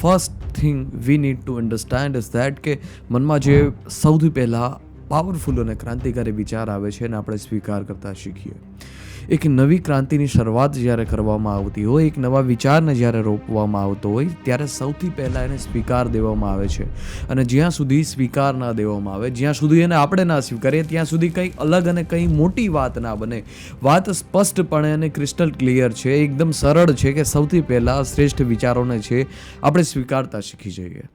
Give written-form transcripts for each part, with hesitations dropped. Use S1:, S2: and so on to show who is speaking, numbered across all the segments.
S1: First thing we need to understand is that કે મનમાં જે સૌથી પહેલાં પાવરફુલ અને ક્રાંતિકારી વિચાર આવે છે એને આપણે સ્વીકાર કરતા શીખીએ. એક નવી ક્રાંતિની શરૂઆત જ્યારે કરવામાં આવતી હોય, એક નવા વિચારને જ્યારે રોપવામાં આવતો હોય, ત્યારે સૌથી પહેલાં એને સ્વીકાર દેવામાં આવે છે. અને જ્યાં સુધી સ્વીકાર ના દેવામાં આવે, જ્યાં સુધી એને આપણે ના સ્વીકારીએ, ત્યાં સુધી કંઈ અલગ અને કંઈ મોટી વાત ના બને. વાત સ્પષ્ટપણે અને ક્રિસ્ટલ ક્લિયર છે, એકદમ સરળ છે કે સૌથી પહેલાં શ્રેષ્ઠ વિચારોને છે આપણે સ્વીકારતા શીખી જઈએ.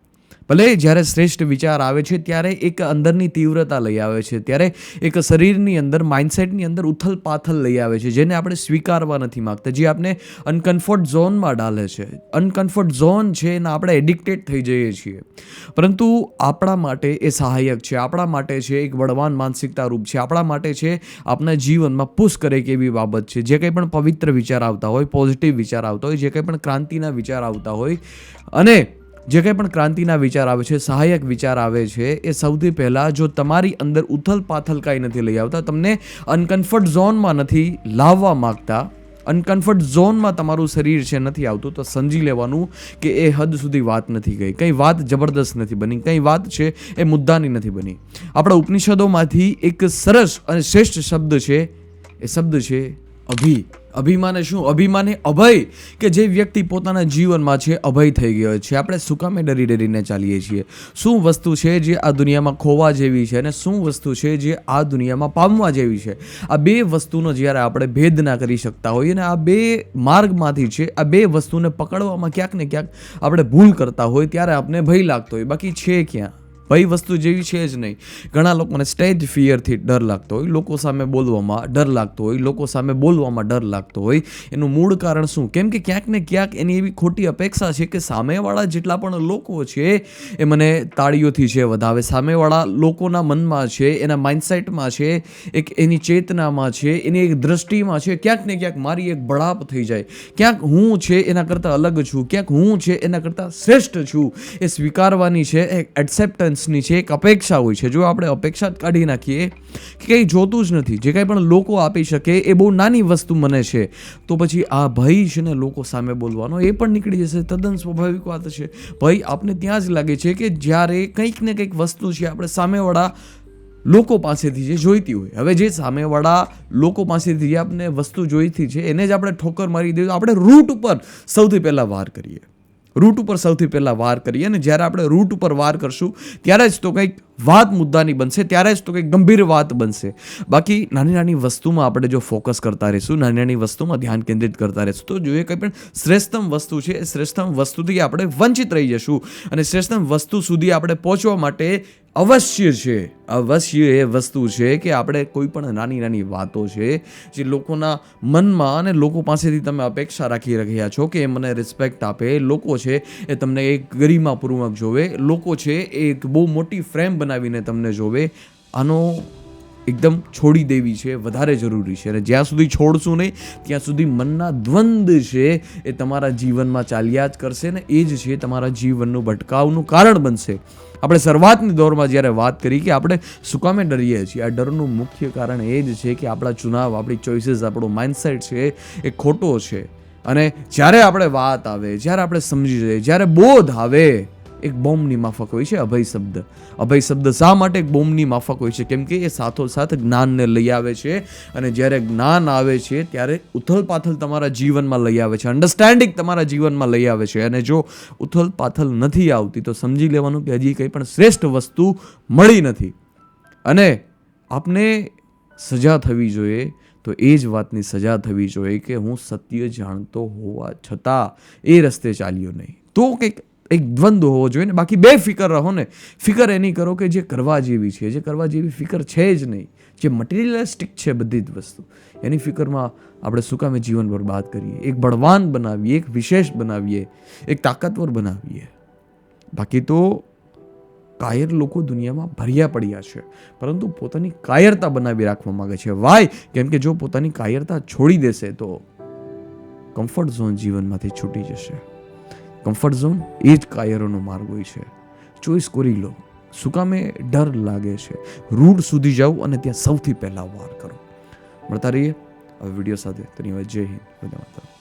S1: ભલે જ્યારે શ્રેષ્ઠ વિચાર આવે છે ત્યારે એક અંદરની તીવ્રતા લઈ આવે છે, ત્યારે એક શરીરની અંદર, માઇન્ડસેટની અંદર ઉથલ પાથલ લઈ આવે છે, જેને આપણે સ્વીકારવા નથી માગતા, જે આપણે અનકમ્ફર્ટ ઝોનમાં ડાલે છે. અનકમ્ફર્ટ ઝોન છે એના આપણે એડિક્ટેડ થઈ જઈએ છીએ. પરંતુ આપણા માટે એ સહાયક છે, આપણા માટે છે એક બળવાન માનસિકતા રૂપ છે, આપણા માટે છે આપણા જીવનમાં પુશ કરે કે એવી બાબત છે. જે કંઈ પણ પવિત્ર વિચાર આવતા હોય, પોઝિટિવ વિચાર આવતા હોય, જે કંઈ પણ ક્રાંતિના વિચાર આવતા હોય, અને જે કંઈ પણ ક્રાંતિના વિચાર આવે છે, સહાયક વિચાર આવે છે, એ સૌથી પહેલાં જો તમારી અંદર ઉથલ પાથલ કાંઈ નથી લઈ આવતા, તમને અનકમ્ફર્ટ ઝોનમાં નથી લાવવા માગતા, અનકમ્ફર્ટ ઝોનમાં તમારું શરીર છે નથી આવતું, તો સમજી લેવાનું કે એ હદ સુધી વાત નથી ગઈ, કંઈ વાત જબરદસ્ત નથી બની, કંઈ વાત છે એ મુદ્દાની નથી બની. આપણા ઉપનિષદોમાંથી એક સરસ અને શ્રેષ્ઠ શબ્દ છે, એ શબ્દ છે અભી. અભિમાને શું? અભિમાને અભય, કે જે વ્યક્તિ પોતાના જીવનમાં છે અભય થઈ ગયો છે. આપણે શું કામે ડરી ડરીને ચાલીએ છીએ? શું વસ્તુ છે જે આ દુનિયામાં ખોવા જેવી છે અને શું વસ્તુ છે જે આ દુનિયામાં પામવા જેવી છે? આ બે વસ્તુનો જ્યારે આપણે ભેદ ના કરી શકતા હોઈએ અને આ બે માર્ગમાંથી છે, આ બે વસ્તુને પકડવામાં ક્યાંક ને ક્યાંક આપણે ભૂલ કરતા હોય, ત્યારે આપણે ભય લાગતો હોય. બાકી છે ક્યાં? ભય વસ્તુ જેવી છે જ નહીં. ઘણા લોકોને સ્ટેજ ફિયરથી ડર લાગતો હોય, લોકો સામે બોલવામાં ડર લાગતો હોય, લોકો સામે બોલવામાં ડર લાગતો હોય. એનું મૂળ કારણ શું? કેમ કે ક્યાંક ને ક્યાંક એની એવી ખોટી અપેક્ષા છે કે સામેવાળા જેટલા પણ લોકો છે એ મને તાળીઓથી છે વધાવે, સામેવાળા લોકોના મનમાં છે, એના માઇન્ડસેટમાં છે, એક એની ચેતનામાં છે, એની એક દ્રષ્ટિમાં છે, ક્યાંક ને ક્યાંક મારી એક બળાપ થઈ જાય, ક્યાંક હું છે એના કરતાં અલગ છું, ક્યાંક હું છે એના કરતાં શ્રેષ્ઠ છું. એ સ્વીકારવાની છે, એક એક્સેપ્ટન્સ ની છે, એક અપેક્ષા હોય છે. જો આપણે અપેક્ષા જ કાઢી નાખીએ કે કંઈ જોતું જ નથી, જે કંઈ પણ લોકો આપી શકે એ બહુ નાની વસ્તુ મને છે, તો પછી આ ભય છે ને લોકો સામે બોલવાનો એ પણ નીકળી જશે. તદ્દન સ્વાભાવિક વાત છે. ભય આપને ત્યાં જ લાગે છે કે જ્યારે કંઈક ને કંઈક વસ્તુ છે આપણે સામેવાળા લોકો પાસેથી જે જોઈતી હોય. હવે જે સામેવાળા લોકો પાસેથી જે આપણે વસ્તુ જોઈતી છે એને જ આપણે ઠોકર મારી દઈએ, આપણે રૂટ ઉપર સૌથી પહેલાં વાર કરીએ. રૂટ ઉપર સૌથી પહેલાં વાર કરીએ, અને જ્યારે આપણે રૂટ ઉપર વાર કરશું ત્યારે જ તો કંઈક વાત મુદ્દાની બનશે, ત્યારે જ તો કંઈક ગંભીર વાત બનશે. બાકી નાની નાની વસ્તુમાં આપણે જો ફોકસ કરતા રહીશું, નાની નાની વસ્તુમાં ધ્યાન કેન્દ્રિત કરતા રહીશું, તો જોઈએ કંઈ પણ શ્રેષ્ઠતમ વસ્તુ છે એ શ્રેષ્ઠતમ વસ્તુથી આપણે વંચિત રહી જશું. અને શ્રેષ્ઠતમ વસ્તુ સુધી આપણે પહોંચવા માટે અવશ્ય એ વસ્તુ છે કે આપણે કોઈ પણ નાની નાની વાતો છે જે લોકોના મનમાં અને લોકો પાસેથી તમે અપેક્ષા રાખી રહ્યા છો કે એ મને રિસ્પેક્ટ આપે, લોકો છે એ તમને એક ગરિમાપૂર્વક જોવે, લોકો છે એ એક બહુ મોટી ફ્રેમ બનાવીને તમને જોવે, આનો એકદમ છોડી દેવી છે વધારે જરૂરી છે. અને જ્યાં સુધી છોડશું નહીં ત્યાં સુધી મનના દ્વંદ્વ છે એ તમારા જીવનમાં ચાલ્યા જ કરશે ને એ જ છે તમારા જીવનનું ભટકાવનું કારણ બનશે. આપણે શરૂઆતની દોરમાં જ્યારે વાત કરી કે આપણે શું કામે ડરીએ છીએ, આ ડરનું મુખ્ય કારણ એ જ છે કે આપણા ચુનાવ, આપણી ચોઇસીસ, આપણો માઇન્ડસેટ છે એ ખોટો છે. અને જ્યારે આપણે વાત આવે, જ્યારે આપણે સમજી જઈએ, જ્યારે બોધ આવે, એક બોમ્બની માફક હોય છે અભય શબ્દ. અભય શબ્દ શા માટે એક બોમ્બની માફક હોય છે? કેમ કે એ સાથોસાથ જ્ઞાનને લઈ આવે છે, અને જ્યારે જ્ઞાન આવે છે ત્યારે ઉથલ પાથલ તમારા જીવનમાં લઈ આવે છે, અન્ડરસ્ટેન્ડિંગ તમારા જીવનમાં લઈ આવે છે. અને જો ઉથલ પાથલ નથી આવતી તો સમજી લેવાનું કે હજી કંઈ પણ શ્રેષ્ઠ વસ્તુ મળી નથી. અને આપને સજા થવી જોઈએ તો એ જ વાતની સજા થવી જોઈએ કે હું સત્ય જાણતો હોવા છતાં એ રસ્તે ચાલ્યો નહીં. તો કંઈક એક દ્વંદ્વ હોવો જોઈએ ને. બાકી બે ફિકર રહો ને. ફિકર એની કરો કે જે કરવા જેવી છે, જે કરવા જેવી ફિકર છે જ નહીં, જે મટીરિયલિસ્ટિક છે બધી જ વસ્તુ, એની ફિકરમાં આપણે શું કામે જીવન બરબાદ કરીએ? એક બળવાન બનાવીએ, એક વિશેષ બનાવીએ, એક તાકાતવર બનાવીએ. બાકી તો કાયર લોકો દુનિયામાં ભર્યા પડ્યા છે, પરંતુ પોતાની કાયરતા બનાવી રાખવા માંગે છે. વાય? કેમ કે જો પોતાની કાયરતા છોડી દેશે તો કમ્ફર્ટ ઝોન જીવનમાંથી છૂટી જશે. કમ્ફર્ટ ઝોન એ જ કાયરોનો માર્ગ હોય છે. ચોઈસ કરી લો. શું કામે ડર લાગે છે? રૂટ સુધી જાઓ અને ત્યાં સૌથી પહેલા વાર કરો. મળતા રહીએ હવે વિડીયો સાથે. ધન્યવાદ. જય હિન્દ. વંદે માતરમ.